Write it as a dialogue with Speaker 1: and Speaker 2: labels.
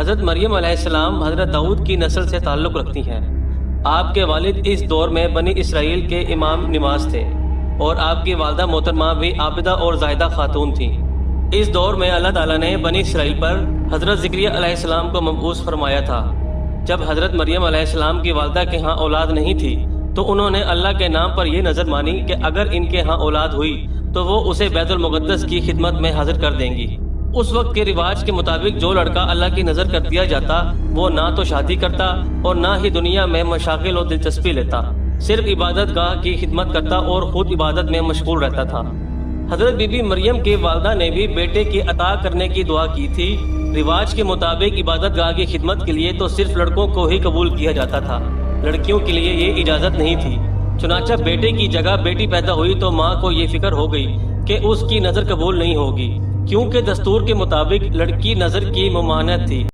Speaker 1: حضرت مریم علیہ السلام حضرت داؤد کی نسل سے تعلق رکھتی ہیں۔ آپ کے والد اس دور میں بنی اسرائیل کے امام نماز تھے اور آپ کی والدہ محترمہ بھی عابدہ اور زاہدہ خاتون تھیں۔ اس دور میں اللہ تعالیٰ نے بنی اسرائیل پر حضرت زکریا علیہ السلام کو مبعوث فرمایا تھا۔ جب حضرت مریم علیہ السلام کی والدہ کے ہاں اولاد نہیں تھی تو انہوں نے اللہ کے نام پر یہ نظر مانی کہ اگر ان کے ہاں اولاد ہوئی تو وہ اسے بیت المقدس کی خدمت میں حاضر کر دیں گی۔ اس وقت کے رواج کے مطابق جو لڑکا اللہ کی نظر کر دیا جاتا وہ نہ تو شادی کرتا اور نہ ہی دنیا میں مشاغل و دلچسپی لیتا، صرف عبادت گاہ کی خدمت کرتا اور خود عبادت میں مشغول رہتا تھا۔ حضرت بی بی مریم کی والدہ نے بھی بیٹے کی عطا کرنے کی دعا کی تھی۔ رواج کے مطابق عبادت گاہ کی خدمت کے لیے تو صرف لڑکوں کو ہی قبول کیا جاتا تھا، لڑکیوں کے لیے یہ اجازت نہیں تھی۔ چنانچہ بیٹے کی جگہ بیٹی پیدا ہوئی تو ماں کو یہ فکر ہو گئی کہ اس کی نظر قبول نہیں ہوگی، کیونکہ دستور کے مطابق لڑکی نظر کی ممانعت تھی۔